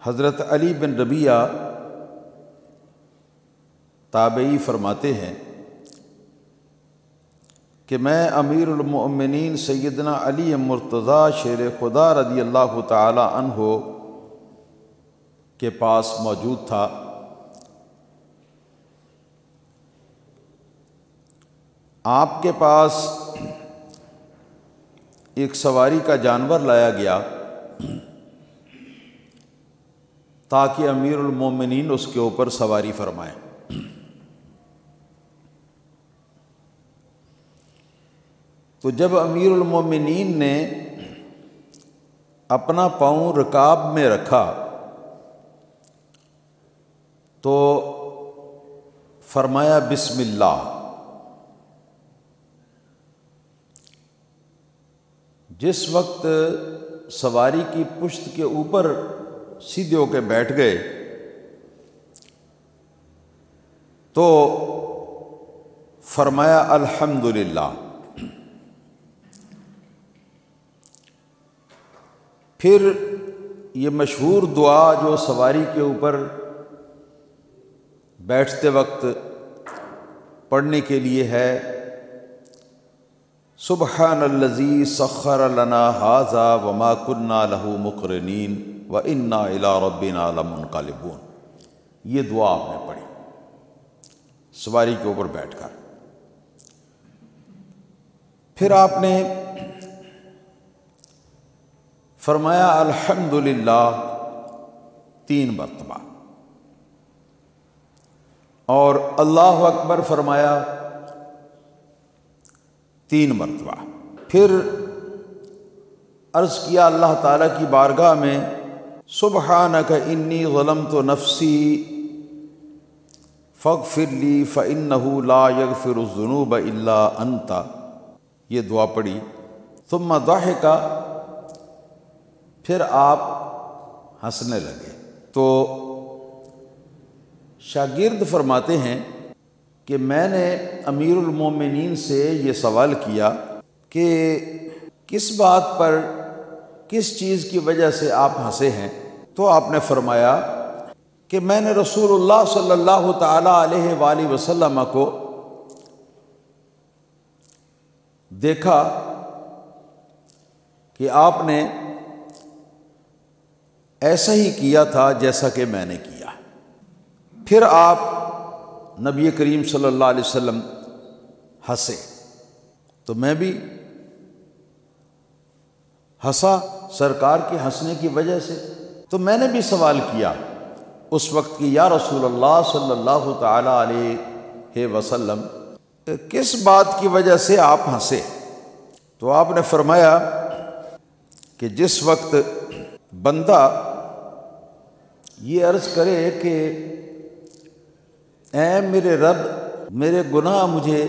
حضرت علی بن ربیعہ تابعی فرماتے ہیں کہ میں امیر المؤمنین سیدنا علی مرتضیٰ شیر خدا رضی اللہ تعالی عنہ کے پاس موجود تھا۔ آپ کے پاس ایک سواری کا جانور لایا گیا تاکہ امیر المومنین اس کے اوپر سواری فرمائیں۔ تو جب امیر المومنین نے اپنا پاؤں رکاب میں رکھا تو فرمایا بسم اللہ۔ جس وقت سواری کی پشت کے اوپر سیدھے ہو کے بیٹھ گئے تو فرمایا الحمدللہ۔ پھر یہ مشہور دعا جو سواری کے اوپر بیٹھتے وقت پڑھنے کے لیے ہے، سبحان الذی سخر لنا ھذا وما كنا له مقرنین وإنا إلی ربنا لمنقلبون، یہ دعا آپ نے پڑھی سواری کے اوپر بیٹھ کر۔ پھر آپ نے فرمایا الحمدللہ 3 مرتبہ اور اللہ اکبر فرمایا 3 مرتبہ۔ پھر عرض کیا اللہ تعالیٰ کی بارگاہ میں، سبحانک انی ظلمت نفسی فاغفر لی فإنہ لا یغفر الذنوب الا انت، یہ دعا پڑھی۔ ثم ضحک، پھر آپ ہنسنے لگے۔ تو شاگرد فرماتے ہیں کہ میں نے امیر المومنین سے یہ سوال کیا کہ کس بات پر، کس چیز کی وجہ سے آپ ہنسے ہیں؟ تو آپ نے فرمایا کہ میں نے رسول اللہ صلی اللہ تعالی علیہ وآلہ وسلم کو دیکھا کہ آپ نے ایسا ہی کیا تھا جیسا کہ میں نے کیا۔ پھر آپ نبی کریم صلی اللہ علیہ وسلم ہنسے تو میں بھی ہنسا سرکار کے ہنسنے کی وجہ سے۔ تو میں نے بھی سوال کیا اس وقت کہ یا رسول اللہ صلی اللہ تعالی علیہ وسلم کس بات کی وجہ سے آپ ہنسے؟ تو آپ نے فرمایا کہ جس وقت بندہ یہ عرض کرے کہ اے میرے رب میرے گناہ مجھے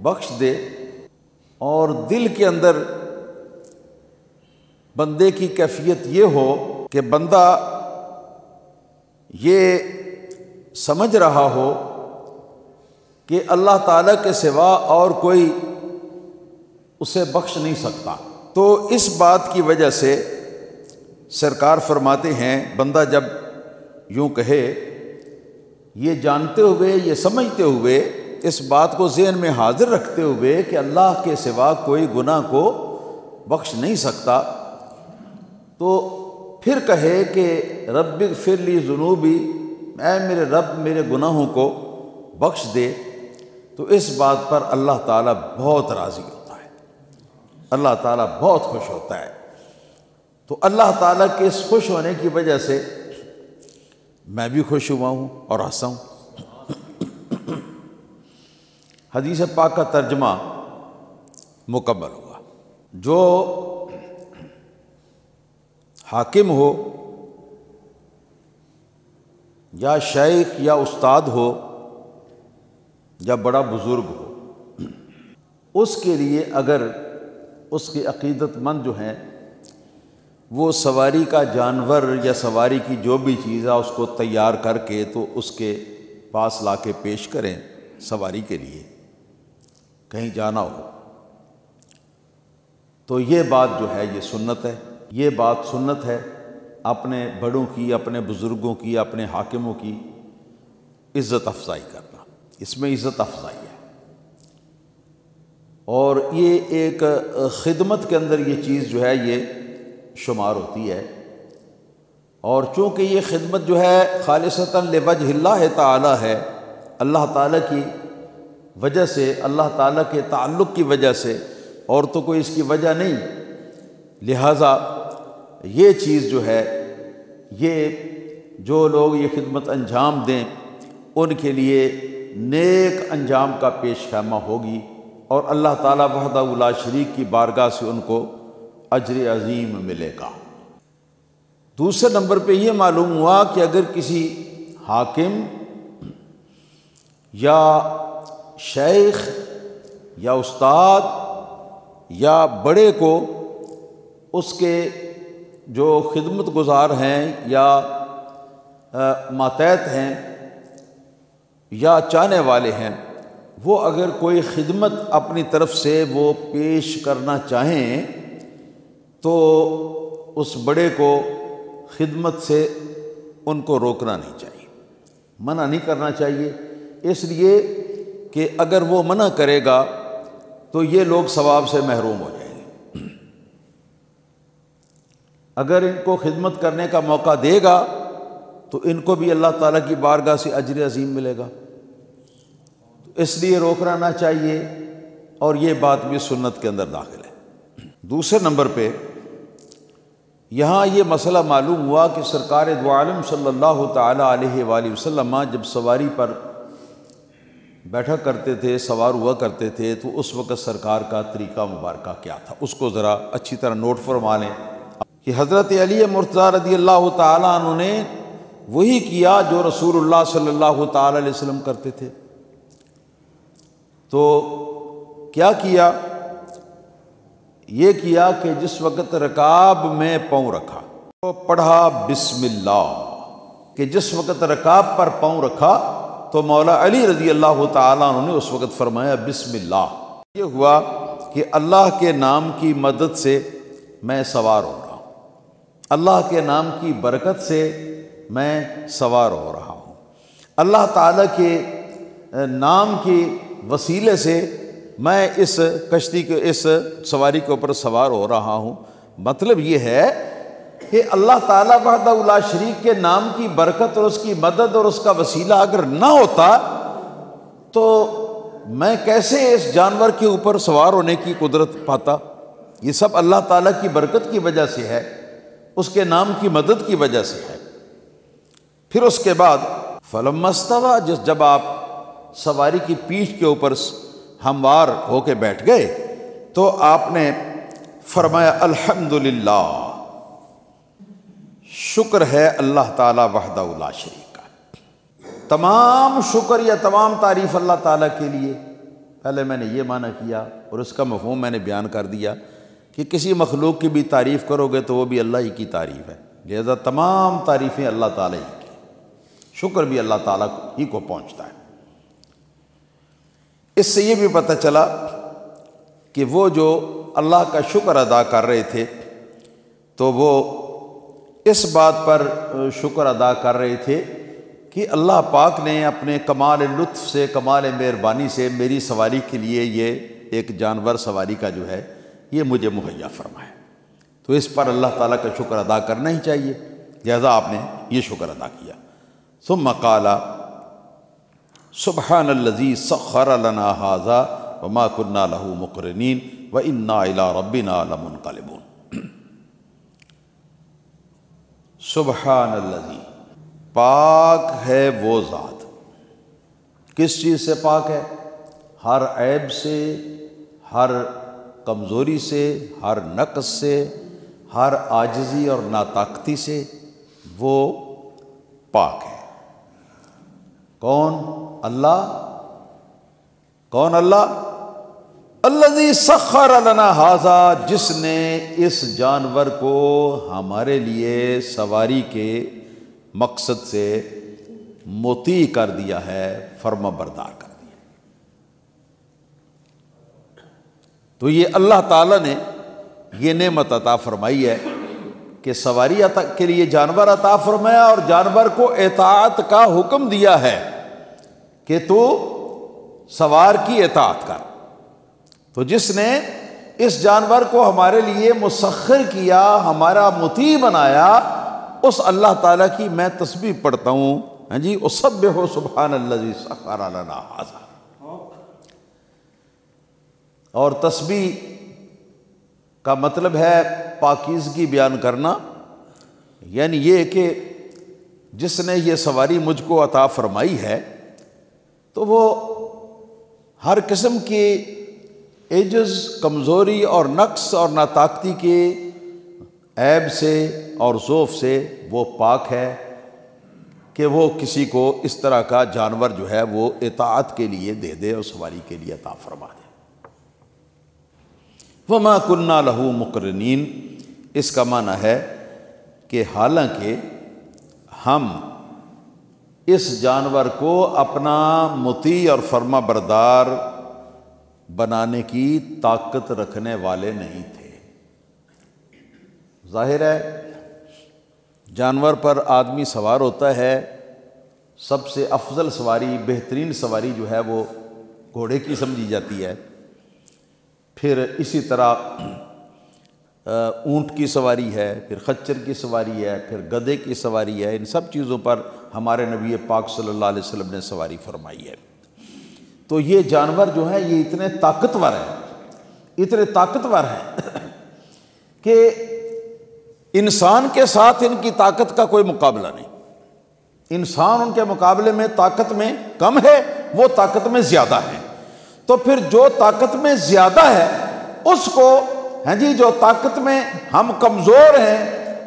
بخش دے، اور دل کے اندر بندے کی کیفیت یہ ہو کہ بندہ یہ سمجھ رہا ہو کہ اللہ تعالیٰ کے سوا اور کوئی اسے بخش نہیں سکتا، تو اس بات کی وجہ سے سرکار فرماتے ہیں بندہ جب یوں کہے، یہ جانتے ہوئے، یہ سمجھتے ہوئے، اس بات کو ذہن میں حاضر رکھتے ہوئے کہ اللہ کے سوا کوئی گناہ کو بخش نہیں سکتا، تو پھر کہے کہ رب اغفر لی ذنوبی، اے میرے رب میرے گناہوں کو بخش دے، تو اس بات پر اللہ تعالیٰ بہت راضی ہوتا ہے، اللہ تعالیٰ بہت خوش ہوتا ہے۔ تو اللہ تعالیٰ کے اس خوش ہونے کی وجہ سے میں بھی خوش ہوا ہوں اور ہنسا ہوں۔ حدیث پاک کا ترجمہ مکمل ہوا۔ جو حاکم ہو یا شیخ یا استاد ہو یا بڑا بزرگ ہو، اس کے لیے اگر اس کے عقیدت مند جو ہیں وہ سواری کا جانور یا سواری کی جو بھی چیز ہے اس کو تیار کر کے تو اس کے پاس لا کے پیش کریں سواری کے لیے، کہیں جانا ہو، تو یہ بات جو ہے یہ سنت ہے، یہ بات سنت ہے اپنے بڑوں کی، اپنے بزرگوں کی، اپنے حاکموں کی عزت افزائی کرنا، اس میں عزت افزائی ہے، اور یہ ایک خدمت کے اندر یہ چیز جو ہے یہ شمار ہوتی ہے۔ اور چونکہ یہ خدمت جو ہے خالصتاً لوجہ اللہ تعالی ہے، اللہ تعالیٰ کی وجہ سے، اللہ تعالیٰ کے تعلق کی وجہ سے، اور تو کوئی اس کی وجہ نہیں، لہٰذا یہ چیز جو ہے، یہ جو لوگ یہ خدمت انجام دیں ان کے لیے نیک انجام کا پیش خیمہ ہوگی، اور اللہ تعالیٰ وحدہ لا شریک کی بارگاہ سے ان کو اجر عظیم ملے گا۔ دوسرے نمبر پہ یہ معلوم ہوا کہ اگر کسی حاکم یا شیخ یا استاد یا بڑے کو اس کے جو خدمت گزار ہیں یا ماتحت ہیں یا چاہنے والے ہیں، وہ اگر کوئی خدمت اپنی طرف سے وہ پیش کرنا چاہیں تو اس بڑے کو خدمت سے ان کو روکنا نہیں چاہیے، منع نہیں کرنا چاہیے، اس لیے کہ اگر وہ منع کرے گا تو یہ لوگ ثواب سے محروم ہو جائیں گے۔ اگر ان کو خدمت کرنے کا موقع دے گا تو ان کو بھی اللہ تعالیٰ کی بارگاہ سے اجر عظیم ملے گا، اس لیے روکنا نہ چاہیے، اور یہ بات بھی سنت کے اندر داخل ہے۔ دوسرے نمبر پہ یہاں یہ مسئلہ معلوم ہوا کہ سرکار دو عالم صلی اللہ تعالیٰ علیہ وآلہ وسلم جب سواری پر بیٹھا کرتے تھے، سوار ہوا کرتے تھے، تو اس وقت سرکار کا طریقہ مبارکہ کیا تھا، اس کو ذرا اچھی طرح نوٹ فرما لیں کہ حضرت علی مرتضیٰ رضی اللہ تعالیٰ عنہ نے وہی کیا جو رسول اللہ صلی اللہ تعالیٰ علیہ وسلم کرتے تھے۔ تو کیا کیا؟ یہ کیا کہ جس وقت رکاب میں پاؤں رکھا تو پڑھا بسم اللہ، کہ جس وقت رکاب پر پاؤں رکھا تو مولا علی رضی اللہ تعالیٰ عنہ نے اس وقت فرمایا بسم اللہ۔ یہ ہوا کہ اللہ کے نام کی مدد سے میں سوار ہو رہا ہوں، اللہ کے نام کی برکت سے میں سوار ہو رہا ہوں، اللہ تعالیٰ کے نام کی وسیلے سے میں اس کشتی کے، اس سواری کے اوپر سوار ہو رہا ہوں۔ مطلب یہ ہے کہ اللہ تعالیٰ وحدہ لا شریک کے نام کی برکت اور اس کی مدد اور اس کا وسیلہ اگر نہ ہوتا تو میں کیسے اس جانور کے اوپر سوار ہونے کی قدرت پاتا؟ یہ سب اللہ تعالیٰ کی برکت کی وجہ سے ہے، اس کے نام کی مدد کی وجہ سے ہے۔ پھر اس کے بعد فلما استوى، جب آپ سواری کی پیٹھ کے اوپر ہموار ہو کے بیٹھ گئے تو آپ نے فرمایا الحمدللہ، شکر ہے اللہ تعالیٰ وحدہ لا شریک کا، تمام شکر یا تمام تعریف اللہ تعالیٰ کے لیے۔ پہلے میں نے یہ معنی کیا اور اس کا مفہوم میں نے بیان کر دیا کہ کسی مخلوق کی بھی تعریف کرو گے تو وہ بھی اللہ ہی کی تعریف ہے، لہذا تمام تعریفیں اللہ تعالیٰ ہی کی، شکر بھی اللہ تعالیٰ ہی کو پہنچتا ہے۔ اس سے یہ بھی پتہ چلا کہ وہ جو اللہ کا شکر ادا کر رہے تھے تو وہ اس بات پر شکر ادا کر رہے تھے کہ اللہ پاک نے اپنے کمال لطف سے، کمال مہربانی سے میری سواری کے لیے یہ ایک جانور سواری کا جو ہے یہ مجھے مہیا فرمایا، تو اس پر اللہ تعالیٰ کا شکر ادا کرنا ہی چاہیے، لہذا آپ نے یہ شکر ادا کیا۔ ثم قال سبحان الذی سخر لنا ھذا وما كنا له مقرنین وانا الی ربنا لمنقلبون۔ سبحان الذی، پاک ہے وہ ذات، کس چیز سے پاک ہے؟ ہر عیب سے، ہر کمزوری سے، ہر نقص سے، ہر عاجزی اور ناطاقتی سے وہ پاک ہے۔ کون؟ اللہ۔ کون اللہ؟ الذی سخر لنا ھذا، جس نے اس جانور کو ہمارے لیے سواری کے مقصد سے مطیع کر دیا ہے، فرما بردار کر دیا۔ تو یہ اللہ تعالیٰ نے یہ نعمت عطا فرمائی ہے کہ سواری کے لیے جانور عطا فرمایا اور جانور کو اطاعت کا حکم دیا ہے کہ تو سوار کی اطاعت کر۔ تو جس نے اس جانور کو ہمارے لیے مسخر کیا، ہمارا مطیع بنایا، اس اللہ تعالیٰ کی میں تسبیح پڑھتا ہوں۔ ہاں جی، اسبح سبحان الذی سخر لنا ھذا۔ اور تسبیح کا مطلب ہے پاکیزگی بیان کرنا، یعنی یہ کہ جس نے یہ سواری مجھ کو عطا فرمائی ہے تو وہ ہر قسم کی عجز، کمزوری اور نقص اور ناطاقتی کے عیب سے اور ضعف سے وہ پاک ہے کہ وہ کسی کو اس طرح کا جانور جو ہے وہ اطاعت کے لیے دے دے اور سواری کے لیے عطا فرما دے۔ وَمَا كُنَّا لَهُ مُقْرِنِينَ، اس کا معنی ہے کہ حالانکہ ہم اس جانور کو اپنا مطیع اور فرما بردار بنانے کی طاقت رکھنے والے نہیں تھے۔ ظاہر ہے جانور پر آدمی سوار ہوتا ہے، سب سے افضل سواری، بہترین سواری جو ہے وہ گھوڑے کی سمجھی جاتی ہے، پھر اسی طرح اونٹ کی سواری ہے، پھر خچر کی سواری ہے، پھر گدھے کی سواری ہے۔ ان سب چیزوں پر ہمارے نبی پاک صلی اللہ علیہ وسلم نے سواری فرمائی ہے۔ تو یہ جانور جو ہیں یہ اتنے طاقتور ہیں کہ انسان کے ساتھ ان کی طاقت کا کوئی مقابلہ نہیں۔ انسان ان کے مقابلے میں طاقت میں کم ہے، وہ طاقت میں زیادہ ہے۔ تو پھر جو طاقت میں زیادہ ہے اس کو، ہاں جی، جو طاقت میں ہم کمزور ہیں،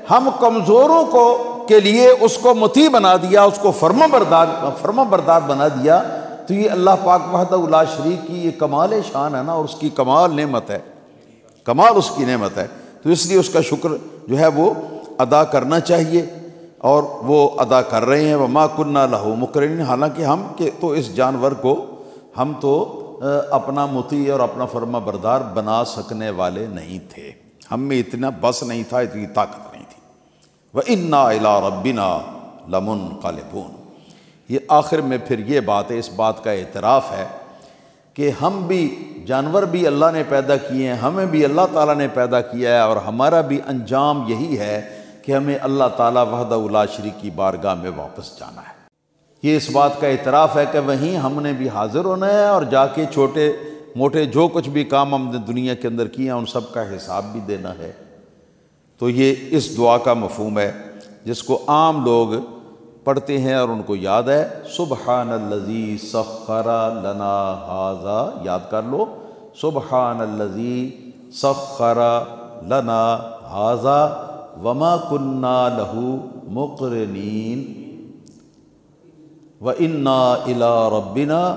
ہم کمزوروں کو کے لیے اس کو مطیع بنا دیا، اس کو فرما بردار بنا دیا۔ تو یہ اللہ پاک وحدہ لا شریک کی یہ کمال شان ہے نا، اور اس کی کمال نعمت ہے، کمال اس کی نعمت ہے۔ تو اس لیے اس کا شکر جو ہے وہ ادا کرنا چاہیے، اور وہ ادا کر رہے ہیں۔ وَمَا كُنَّا لَهُ مُقْرِنِينَ، حالانکہ ہم کہ تو اس جانور کو ہم تو اپنا مطیع اور اپنا فرما بردار بنا سکنے والے نہیں تھے، ہم میں اتنا بس نہیں تھا، اتنی طاقت نہیں تھی۔ وَإِنَّا إِلَىٰ رَبِّنَا لَمُنْقَلِبُونَ، یہ آخر میں پھر یہ بات ہے، اس بات کا اعتراف ہے کہ ہم بھی، جانور بھی اللہ نے پیدا کیے ہیں، ہمیں بھی اللہ تعالیٰ نے پیدا کیا ہے، اور ہمارا بھی انجام یہی ہے کہ ہمیں اللہ تعالیٰ وحدہ لا شریک کی بارگاہ میں واپس جانا ہے۔ یہ اس بات کا اعتراف ہے کہ وہیں ہم نے بھی حاضر ہونا ہے، اور جا کے چھوٹے موٹے جو کچھ بھی کام ہم نے دنیا کے اندر کیے ہیں ان سب کا حساب بھی دینا ہے۔ تو یہ اس دعا کا مفہوم ہے جس کو عام لوگ پڑھتے ہیں اور ان کو یاد ہے، سبحان الذی سخر لنا ھذا، یاد کر لو، سبحان الذی سخر لنا ھذا وما کننا لہ مقرنین وَإِنَّا إِلَىٰ رَبِّنَا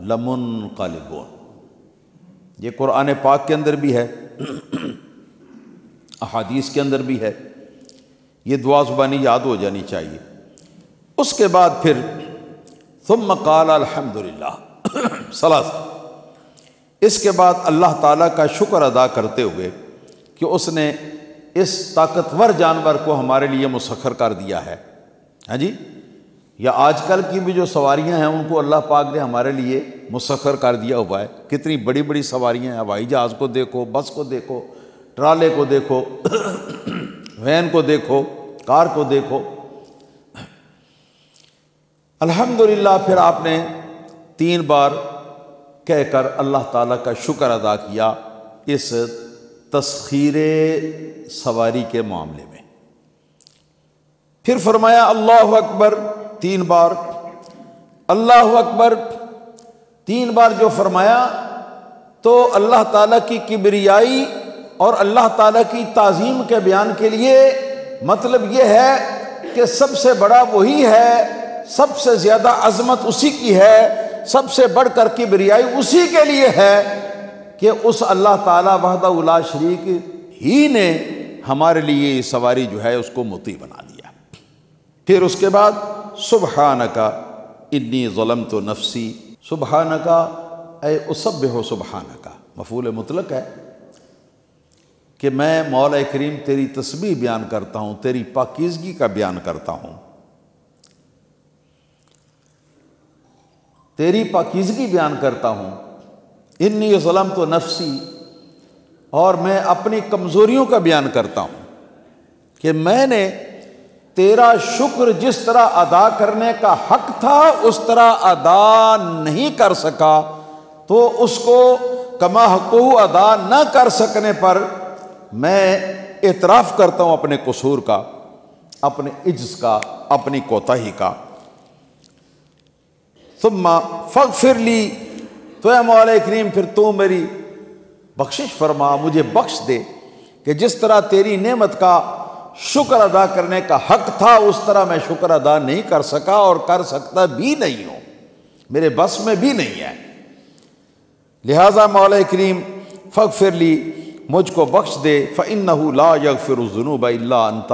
لَمُنْقَلِبُونَ۔ یہ قرآن پاک کے اندر بھی ہے، احادیث کے اندر بھی ہے، یہ دعا زبانی یاد ہو جانی چاہیے۔ اس کے بعد پھر ثم قال الحمدللہ ثلاثا، اس کے بعد اللہ تعالیٰ کا شکر ادا کرتے ہوئے کہ اس نے اس طاقتور جانور کو ہمارے لیے مسخر کر دیا ہے۔ ہاں جی، یا آج کل کی بھی جو سواریاں ہیں ان کو اللہ پاک نے ہمارے لیے مسخر کر دیا ہوا ہے۔ کتنی بڑی بڑی سواریاں ہیں، ہوائی جہاز کو دیکھو، بس کو دیکھو، ٹرالے کو دیکھو، وین کو دیکھو، کار کو دیکھو۔ الحمدللہ پھر آپ نے 3 بار کہہ کر اللہ تعالیٰ کا شکر ادا کیا اس تسخیر سواری کے معاملے میں۔ پھر فرمایا اللہ اکبر 3 بار، اللہ اکبر 3 بار جو فرمایا تو اللہ تعالیٰ کی کبریائی اور اللہ تعالیٰ کی تعظیم کے بیان کے لیے مطلب یہ ہے کہ سب سے بڑا وہی ہے، سب سے زیادہ عظمت اسی کی ہے، سب سے بڑھ کر کبریائی اسی کے لیے ہے کہ اس اللہ تعالیٰ وحدہ لا شریک ہی نے ہمارے لیے یہ سواری جو ہے اس کو مطیع بنا دیا۔ پھر اس کے بعد سبحانک انی ظلمت نفسی، سبحانک اے اسبح سبحانک، مفعول مطلق ہے کہ میں مولا کریم تیری تسبیح بیان کرتا ہوں، تیری پاکیزگی کا بیان کرتا ہوں، تیری پاکیزگی بیان کرتا ہوں۔ انی ظلمت نفسی، اور میں اپنی کمزوریوں کا بیان کرتا ہوں کہ میں نے تیرا شکر جس طرح ادا کرنے کا حق تھا اس طرح ادا نہیں کر سکا، تو اس کو کما حقہ ادا نہ کر سکنے پر میں اعتراف کرتا ہوں اپنے قصور کا، اپنے عجز کا، اپنی کوتاہی کا۔ ثم فاغفر لی، تو اے مولا کریم پھر تو میری بخشش فرما، مجھے بخش دے کہ جس طرح تیری نعمت کا شکر ادا کرنے کا حق تھا اس طرح میں شکر ادا نہیں کر سکا اور کر سکتا بھی نہیں ہوں، میرے بس میں بھی نہیں ہے۔ لہذا مولا کریم فاغفر لی، مجھ کو بخش دے، فإنہ لا یغفر الذنوب الا انت،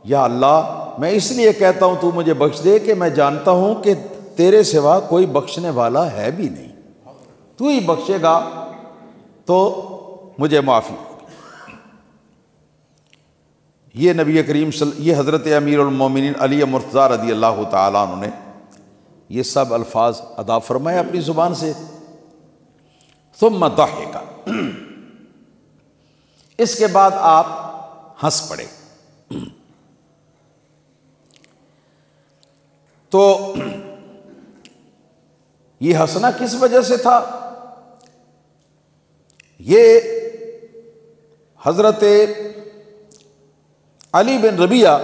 یا اللہ میں اس لیے کہتا ہوں تو مجھے بخش دے کہ میں جانتا ہوں کہ تیرے سوا کوئی بخشنے والا ہے بھی نہیں، تو ہی بخشے گا تو مجھے معافی ہوگی۔ یہ نبی کریم یہ حضرت امیر المومنین علی مرتضیٰ رضی اللہ تعالیٰ عنہ نے یہ سب الفاظ ادا فرمائے اپنی زبان سے۔ ثم ضحک، اس کے بعد آپ ہنس پڑے۔ تو یہ ہنسنا کس وجہ سے تھا؟ یہ حضرت علی بن ربیعہ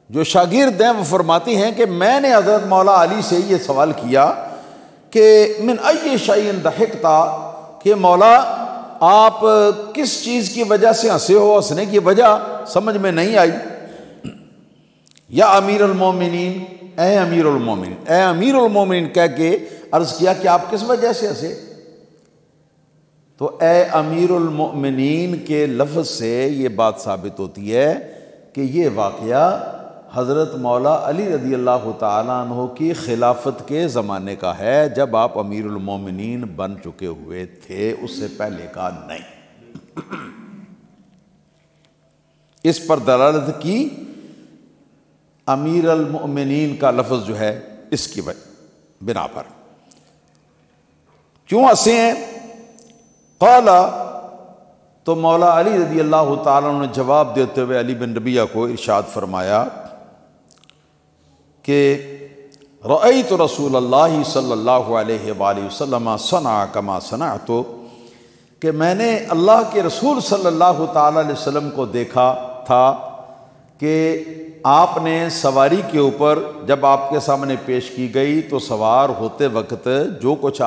جو شاگرد ہیں وہ فرماتی ہیں کہ میں نے حضرت مولا علی سے یہ سوال کیا کہ من ای شیء ضحکتا، کہ مولا آپ کس چیز کی وجہ سے ہنسے ہو، ہنسنے کی وجہ سمجھ میں نہیں آئی۔ یا امیر المومنین، اے امیر المومنین، اے امیر المومنین کہہ کے عرض کیا کہ آپ کس وجہ سے ہنسے؟ تو اے امیر المؤمنین کے لفظ سے یہ بات ثابت ہوتی ہے کہ یہ واقعہ حضرت مولا علی رضی اللہ تعالیٰ عنہ کی خلافت کے زمانے کا ہے، جب آپ امیر المؤمنین بن چکے ہوئے تھے، اس سے پہلے کا نہیں۔ اس پر دلالت کی امیر المؤمنین کا لفظ جو ہے اس کی بنا پر۔ کیوں ہنسے ہیں؟ قال، تو مولا علی رضی اللہ تعالیٰ عنہ نے جواب دیتے ہوئے علی بن ربیعہ کو ارشاد فرمایا کہ رأیت رسول اللہ صلی اللہ علیہ وآلہ وسلم صنع کما صنعت، کہ میں نے اللہ کے رسول صلی اللہ تعالیٰ علیہ وسلم کو دیکھا تھا کہ آپ نے سواری کے اوپر جب آپ کے سامنے پیش کی گئی تو سوار ہوتے وقت جو کچھ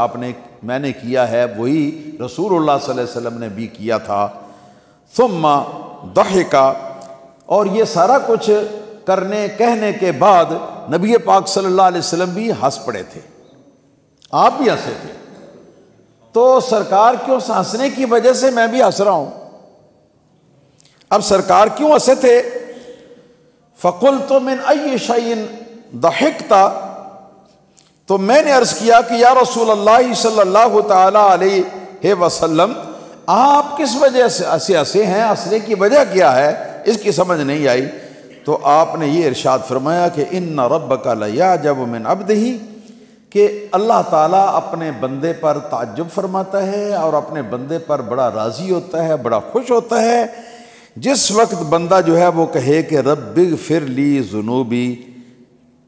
میں نے کیا ہے وہی رسول اللہ صلی اللہ علیہ وسلم نے بھی کیا تھا۔ ثم ضحک، اور یہ سارا کچھ کرنے کہنے کے بعد نبی پاک صلی اللہ علیہ وسلم بھی ہنس پڑے تھے، آپ بھی ہنسے تھے۔ تو سرکار کیوں ہنسنے کی وجہ سے میں بھی ہنس رہا ہوں۔ اب سرکار کیوں ہنسے تھے؟ فقلت من ای شیء ضحکت، تو میں نے عرض کیا کہ یا رسول اللہ صلی اللہ تعالی علیہ وسلم آپ کس وجہ سے ہنسے ہیں، ہنسنے کی وجہ کیا ہے، اس کی سمجھ نہیں آئی۔ تو آپ نے یہ ارشاد فرمایا کہ ان ربک لیعجب من عبدہ، کہ اللہ تعالیٰ اپنے بندے پر تعجب فرماتا ہے اور اپنے بندے پر بڑا راضی ہوتا ہے، بڑا خوش ہوتا ہے جس وقت بندہ جو ہے وہ کہے کہ رب اغفر لی ذنوبی،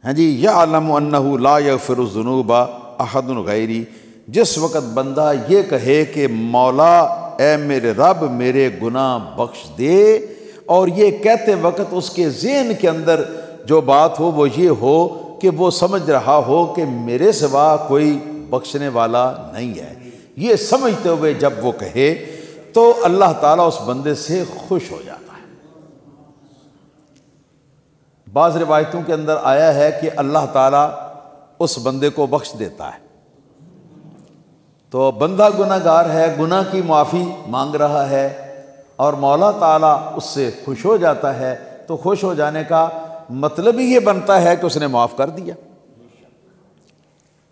ہاں جی، یعلم انہ لا یغفر الذنوب احد غیری، جس وقت بندہ یہ کہے کہ مولا اے میرے رب میرے گناہ بخش دے، اور یہ کہتے وقت اس کے ذہن کے اندر جو بات ہو وہ یہ ہو کہ وہ سمجھ رہا ہو کہ میرے سوا کوئی بخشنے والا نہیں ہے، یہ سمجھتے ہوئے جب وہ کہے تو اللہ تعالیٰ اس بندے سے خوش ہو جاتا ہے۔ بعض روایتوں کے اندر آیا ہے کہ اللہ تعالیٰ اس بندے کو بخش دیتا ہے۔ تو بندہ گناہ گار ہے، گناہ کی معافی مانگ رہا ہے اور مولا تعالیٰ اس سے خوش ہو جاتا ہے، تو خوش ہو جانے کا مطلب ہی یہ بنتا ہے کہ اس نے معاف کر دیا۔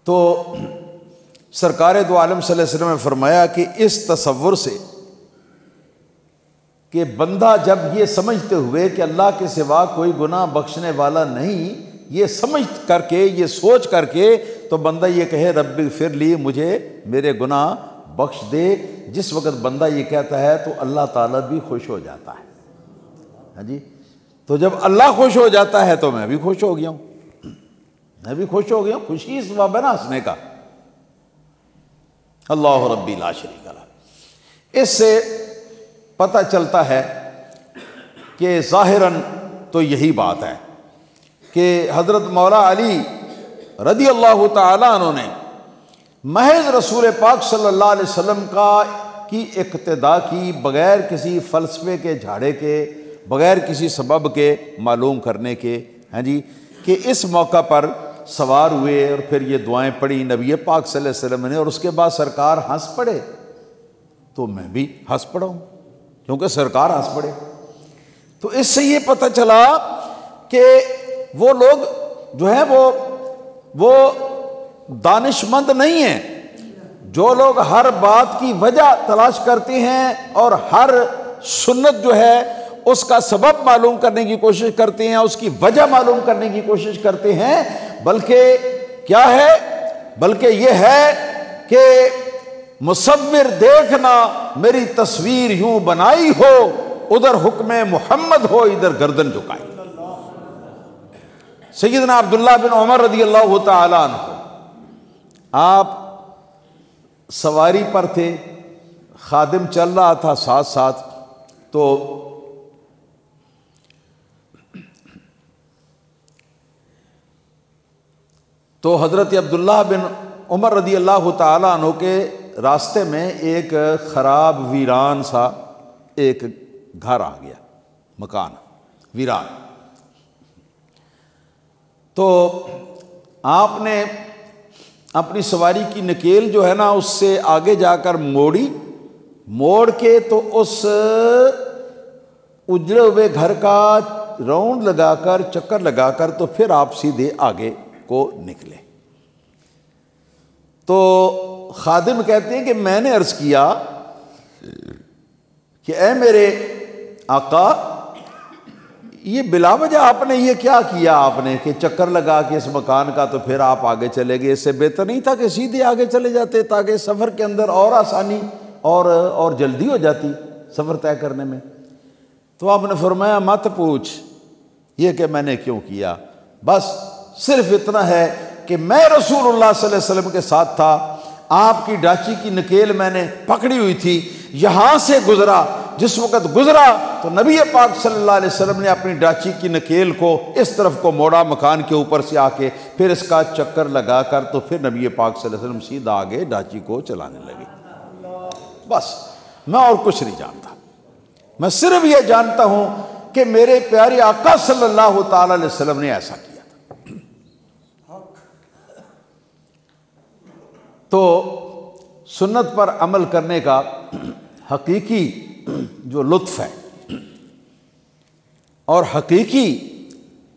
تو سرکار دو عالم صلی اللہ علیہ وسلم نے فرمایا کہ اس تصور سے کہ بندہ جب یہ سمجھتے ہوئے کہ اللہ کے سوا کوئی گناہ بخشنے والا نہیں، یہ سمجھ کر کے، یہ سوچ کر کے تو بندہ یہ کہے رب اغفر لی، مجھے میرے گناہ بخش دے، جس وقت بندہ یہ کہتا ہے تو اللہ تعالیٰ بھی خوش ہو جاتا ہے۔ ہاں جی، تو جب اللہ خوش ہو جاتا ہے تو میں بھی خوش ہو گیا ہوں، میں بھی خوش ہو گیا ہوں۔ خوشی اس باب ہے نا ہنسنے کا۔ اللہ ربی لا شریک لہ۔ اس سے پتہ چلتا ہے کہ ظاہراً تو یہی بات ہے کہ حضرت مولا علی رضی اللہ تعالیٰ عنہ نے محض رسول پاک صلی اللہ علیہ وسلم کی اقتداء کی، بغیر کسی فلسفے کے جھاڑے کے، بغیر کسی سبب کے معلوم کرنے کے، ہاں جی، کہ اس موقع پر سوار ہوئے اور پھر یہ دعائیں پڑھی نبی پاک صلی اللہ علیہ وسلم نے، اور اس کے بعد سرکار ہنس پڑے تو میں بھی ہنس پڑا ہوں، کیونکہ سرکار ہنس پڑے۔ تو اس سے یہ پتہ چلا کہ وہ لوگ جو ہیں وہ دانش مند نہیں ہیں، جو لوگ ہر بات کی وجہ تلاش کرتے ہیں اور ہر سنت جو ہے اس کا سبب معلوم کرنے کی کوشش کرتے ہیں، اس کی وجہ معلوم کرنے کی کوشش کرتے ہیں، بلکہ کیا ہے، بلکہ یہ ہے کہ مصور دیکھنا میری تصویر یوں بنائی ہو، ادھر حکم محمد ہو ادھر گردن جھکائی۔ سیدنا عبداللہ بن عمر رضی اللہ تعالیٰ عنہ، آپ سواری پر تھے، خادم چل رہا تھا ساتھ ساتھ، تو حضرت عبداللہ بن عمر رضی اللہ تعالیٰ عنہ کے راستے میں ایک خراب ویران سا ایک گھر آ گیا، مکان ویران۔ تو آپ نے اپنی سواری کی نکیل جو ہے نا اس سے آگے جا کر موڑ کے تو اس اجڑے ہوئے گھر کا راؤنڈ لگا کر، چکر لگا کر، تو پھر آپ سیدھے آگے کو نکلے۔ تو خادم کہتے ہیں کہ میں نے عرض کیا کہ اے میرے آقا، یہ بلا وجہ آپ نے یہ کیا کیا، آپ نے کہ چکر لگا کے اس مکان کا تو پھر آپ آگے چلے گئے؟ اس سے بہتر نہیں تھا کہ سیدھے آگے چلے جاتے تاکہ سفر کے اندر اور آسانی اور جلدی ہو جاتی سفر طے کرنے میں؟ تو آپ نے فرمایا مت پوچھ یہ کہ میں نے کیوں کیا، بس صرف اتنا ہے کہ میں رسول اللہ صلی اللہ علیہ وسلم کے ساتھ تھا، آپ کی ڈاچی کی نکیل میں نے پکڑی ہوئی تھی، یہاں سے گزرا، جس وقت گزرا تو نبی پاک صلی اللہ علیہ وسلم نے اپنی ڈاچی کی نکیل کو اس طرف کو موڑا مکان کے اوپر سے آ کے، پھر اس کا چکر لگا کر تو پھر نبی پاک صلی اللہ علیہ وسلم سیدھا آگے ڈاچی کو چلانے لگے۔ بس میں اور کچھ نہیں جانتا، میں صرف یہ جانتا ہوں کہ میرے پیارے آقا صلی اللہ تعالی علیہ وسلم نے ایسا کیا۔ تو سنت پر عمل کرنے کا حقیقی جو لطف ہے اور حقیقی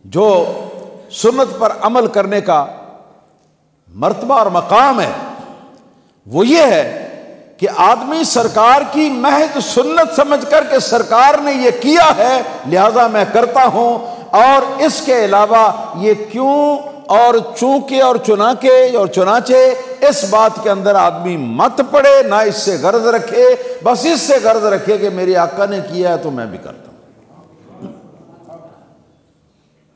جو سنت پر عمل کرنے کا مرتبہ اور مقام ہے وہ یہ ہے کہ آدمی سرکار کی محض سنت سمجھ کر کہ سرکار نے یہ کیا ہے لہذا میں کرتا ہوں، اور اس کے علاوہ یہ کیوں اور چونکہ اور چنانچہ اس بات کے اندر آدمی مت پڑے، نہ اس سے غرض رکھے، بس اس سے غرض رکھے کہ میرے آقا نے کیا ہے تو میں بھی کرتا ہوں۔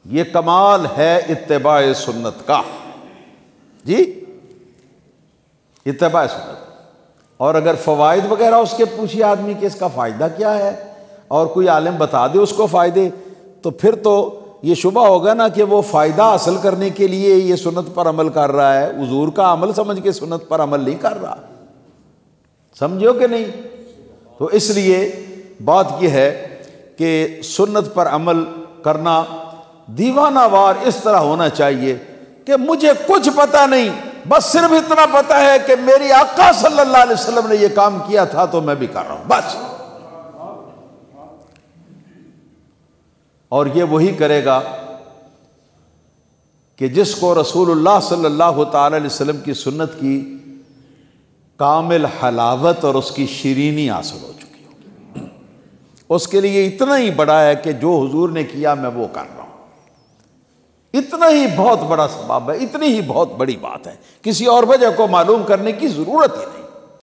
یہ کمال ہے اتباع سنت کا، جی اتباع سنت۔ اور اگر فوائد وغیرہ اس کے پوچھے آدمی کہ اس کا فائدہ کیا ہے اور کوئی عالم بتا دے اس کو فائدے، تو پھر تو یہ شبہ ہوگا نا کہ وہ فائدہ حاصل کرنے کے لیے یہ سنت پر عمل کر رہا ہے، حضور کا عمل سمجھ کے سنت پر عمل نہیں کر رہا، سمجھو کہ نہیں؟ تو اس لیے بات یہ ہے کہ سنت پر عمل کرنا دیوانہ وار اس طرح ہونا چاہیے کہ مجھے کچھ پتہ نہیں، بس صرف اتنا پتہ ہے کہ میری آقا صلی اللہ علیہ وسلم نے یہ کام کیا تھا تو میں بھی کر رہا ہوں، بس۔ اور یہ وہی کرے گا کہ جس کو رسول اللہ صلی اللہ تعالی علیہ وسلم کی سنت کی کامل حلاوت اور اس کی شیرینی حاصل ہو چکی ہوگی۔ اس کے لیے اتنا ہی بڑا ہے کہ جو حضور نے کیا میں وہ کر رہا ہوں، اتنا ہی بہت بڑا ثواب ہے، اتنی ہی بہت بڑی بات ہے، کسی اور وجہ کو معلوم کرنے کی ضرورت ہی نہیں۔